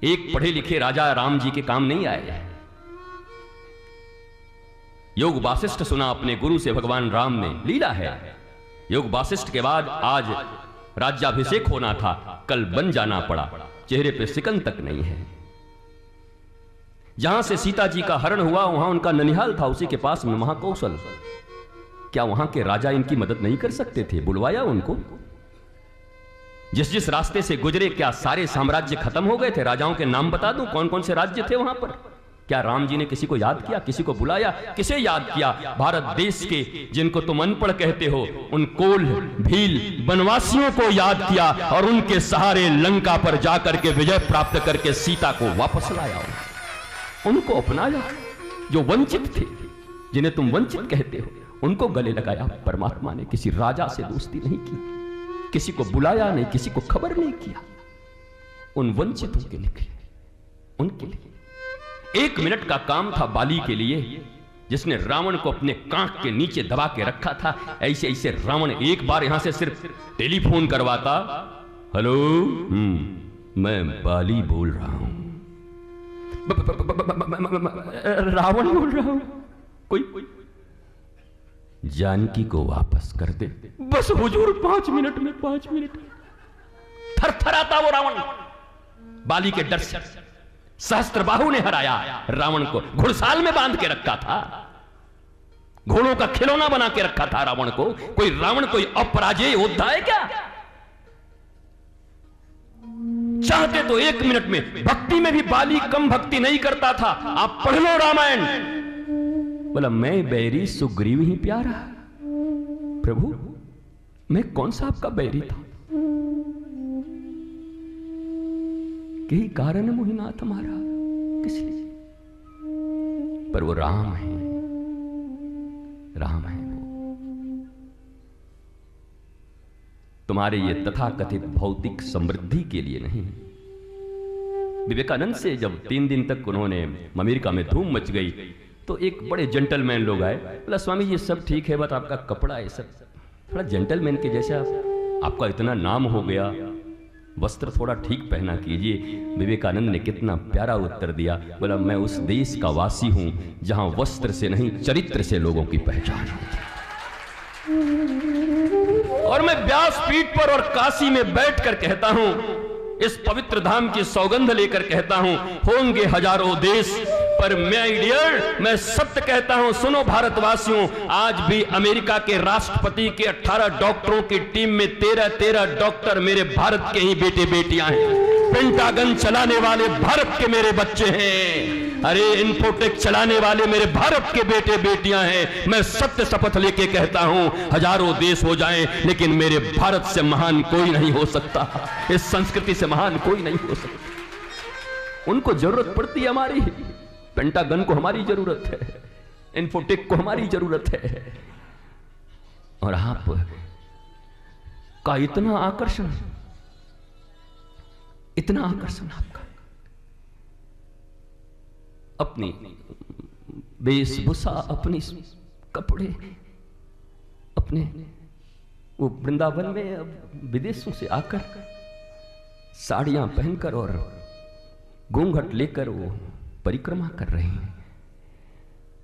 एक पढ़े लिखे राजा राम जी के काम नहीं आए। योग वासिष्ठ सुना अपने गुरु से भगवान राम ने, लीला है। योग वासिष्ठ के बाद आज राज्याभिषेक होना था, कल बन जाना पड़ा। चेहरे पे सिकन तक नहीं है। जहां से सीता जी का हरण हुआ वहां उनका ननिहाल था, उसी के पास में महाकौशल। क्या वहां के राजा इनकी मदद नहीं कर सकते थे? बुलवाया उनको। जिस जिस रास्ते से गुजरे क्या सारे साम्राज्य खत्म हो गए थे? राजाओं के नाम बता दूं कौन कौन से राज्य थे वहां पर? क्या राम जी ने किसी को याद किया, किसी को बुलाया? किसे याद किया? भारत देश के जिनको तुम अनपढ़ कहते हो उन कोल भील वनवासियों को याद किया और उनके सहारे लंका पर जाकर के विजय प्राप्त करके सीता को वापस लाया। उनको अपनाया जो वंचित थे, जिन्हें तुम वंचित कहते हो, उनको गले लगाया। परमात्मा ने किसी राजा से दोस्ती नहीं की, किसी को बुलाया नहीं, किसी को खबर नहीं किया। उन वंचितों के लिए, उनके लिए 1 मिनट का काम था बाली के लिए, जिसने रावण को अपने कांख के नीचे दबा के रखा था। ऐसे ऐसे रावण एक बार यहां से सिर्फ टेलीफोन करवाता, हेलो मैं बाली बोल रहा हूं, रावण बोल रहा हूं, कोई जानकी को वापस कर दे, बस हुजूर 5 मिनट में, 5 मिनट। थरथराता वो रावण बाली के डर से। सहस्त्रबाहु ने हराया रावण को, घुड़साल में बांध के रखा था, घोड़ों का खिलौना बना के रखा था रावण को। कोई रावण कोई अपराजेय योद्धा है क्या? चाहते तो 1 मिनट में, भक्ति में भी बाली कम भक्ति नहीं करता था। आप पढ़ लो रामायण। बोला मैं बैरी सुग्रीव ही प्यारा। प्रभु मैं कौन सा आपका बैरी था? यही कारण है मोहिनाथ हमारा, किस लिए? पर वो राम है, राम है वो। तुम्हारे ये तथाकथित भौतिक समृद्धि के लिए नहीं। विवेकानंद से जब 3 दिन तक उन्होंने अमेरिका में धूम मच गई तो एक बड़े जेंटलमैन लोग आए। बोला स्वामी जी सब ठीक है, बट आपका कपड़ा है सब थोड़ा जेंटलमैन के जैसा, आपका इतना नाम हो गया, वस्त्र थोड़ा ठीक पहना कीजिए। विवेकानंद ने कितना प्यारा उत्तर दिया। बोला मैं उस देश का वासी हूं जहां वस्त्र से नहीं चरित्र से लोगों की पहचान होती। और मैं व्यासपीठ पर और काशी में बैठकर कहता हूं, इस पवित्र धाम की सौगंध लेकर कहता हूं, होंगे हजारों देश पर माय डियर मैं सत्य कहता हूं। सुनो भारतवासियों, आज भी अमेरिका के राष्ट्रपति के 18 डॉक्टरों की टीम में 13 डॉक्टर मेरे भारत के ही बेटे बेटियां हैं। पेंटागन चलाने वाले भारत के मेरे बच्चे हैं। अरे इन्फोटेक चलाने वाले मेरे भारत के बेटे बेटियां हैं। मैं सत्य शपथ लेके कहता हूं, हजारों देश हो जाएं लेकिन मेरे भारत से महान कोई नहीं हो सकता, इस संस्कृति से महान कोई नहीं हो सकता। उनको जरूरत पड़ती है हमारी, पेंटागन को हमारी जरूरत है, इन्फोटेक को हमारी जरूरत है। और आप का इतना आकर्षण, इतना आकर्षण आपका अपनी वेशभूषा, अपनी कपड़े, अपने वो वृंदावन में अब विदेशों से आकर साड़ियां पहनकर और घूंघट लेकर वो परिक्रमा कर रहे हैं,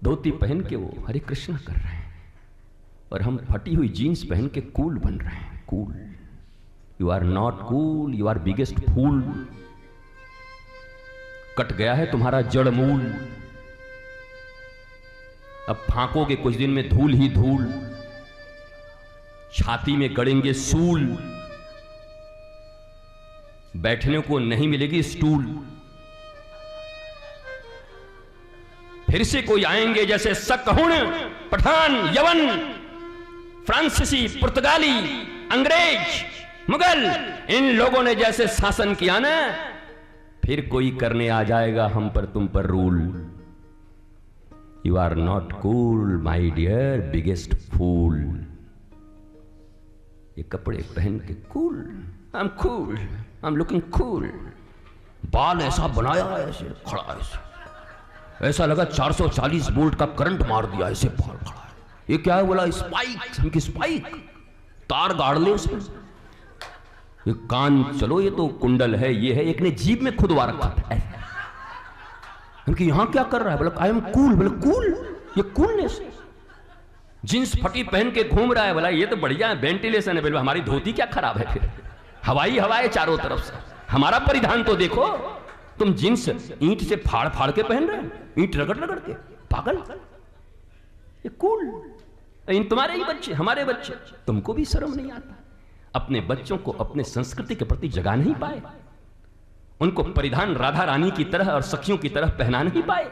धोती पहन के वो हरे कृष्णा कर रहे हैं, और हम फटी हुई जीन्स पहन के कूल बन रहे हैं। Cool, you are not cool, you are biggest fool. Cut गया है तुम्हारा जड़ मूल, अब फांकोगे कुछ दिन में धूल ही धूल, छाती में गड़ेंगे सूल, बैठने को नहीं मिलेगी स्टूल। फिर से कोई आएंगे जैसे सकहुण, पठान, यवन, फ्रांसीसी, पुर्तगाली, अंग्रेज, मुगल, इन लोगों ने जैसे शासन किया ना, फिर कोई करने आ जाएगा हम पर तुम पर rule. You are not cool my dear biggest fool. ये कपड़े पहन के cool, I am cool, I am looking cool. बाल ऐसा बनाया ऐसे खड़ा, ऐसा लगा 440 वोल्ट का करंट मार दिया, ऐसे बाल खड़ा है। ये क्या है? बोला स्पाइक, हमकी स्पाइक, तार गाड़ ले उसमें। ये कान, चलो ये तो कुंडल है, ये है, एक ने जीभ में खुदवा रखा था ऐसा। उनकी यहां क्या कर रहा है? बोला आई एम कूल। बोले कूल, ये कूलनेस। जींस फटी पहन के घूम रहा है। बोला ये तो बढ़िया है, वेंटिलेशन है। बोले हमारी धोती क्या खराब है फिर? हवाई हवा है चारों तरफ से, हमारा परिधान तो देखो। तुम जींस ईंट से फाड़ फाड़ के पहन रहे हो, ईंट रगड़ रगड़ के, पागल। ये कूल। इन तुम्हारे ही बच्चे, हमारे बच्चे, तुमको भी शर्म नहीं आता? अपने बच्चों को अपने संस्कृति के प्रति जगा नहीं पाए, उनको परिधान राधा रानी की तरह और सखियों की तरह पहना नहीं पाए,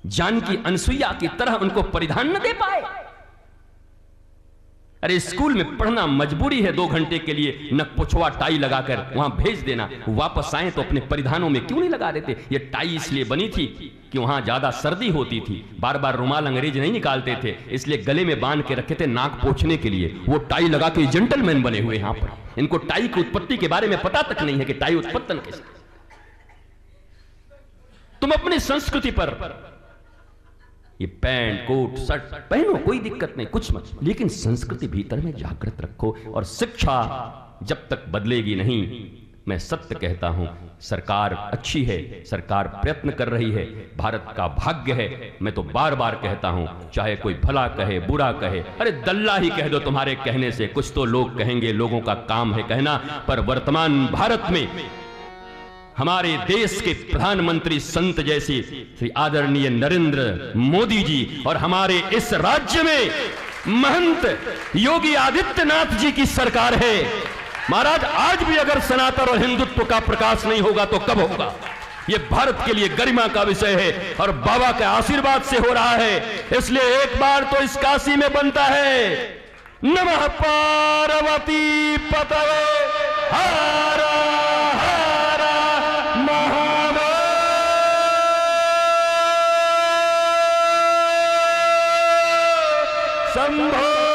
जानकी अनसुईया की तरह उनको परिधान न दे पाए। अरे स्कूल में पढ़ना मजबूरी है, 2 घंटे के लिए नक पुछवा टाई लगाकर वहां भेज देना, वापस आए तो अपने परिधानों में क्यों नहीं लगा देते? ये टाई इसलिए बनी थी कि वहां ज्यादा सर्दी होती थी, बार बार रुमाल अंग्रेज नहीं निकालते थे, इसलिए गले में बांध के रखे थे नाक पोंछने के लिए। वो टाई लगा के जेंटलमैन बने हुए यहां पर। इनको टाई की उत्पत्ति के बारे में पता तक नहीं है कि टाई उत्पत्तन कैसे। तुम अपनी संस्कृति पर ये पैंट कोट शर्ट पहनो, कोई दिक्कत नहीं, कुछ मत, लेकिन संस्कृति भीतर में जागृत रखो। और शिक्षा जब तक बदलेगी नहीं, मैं सत्य कहता हूं, सरकार अच्छी है, सरकार प्रयत्न कर रही है, भारत का भाग्य है। मैं तो बार बार कहता हूं, चाहे कोई भला कहे बुरा कहे, अरे दल्ला ही कह दो, तुम्हारे कहने से कुछ तो लोग कहेंगे, लोगों का काम है कहना। पर वर्तमान भारत में हमारे देश के प्रधानमंत्री संत जैसे श्री आदरणीय नरेंद्र मोदी जी और हमारे इस राज्य में महंत योगी आदित्यनाथ जी की सरकार है। महाराज, आज भी अगर सनातन और हिंदुत्व का प्रकाश नहीं होगा तो कब होगा? ये भारत के लिए गरिमा का विषय है और बाबा के आशीर्वाद से हो रहा है। इसलिए एक बार तो इस काशी में बनता है, नमः पार्वती पतये हर हर महादेव शंभो।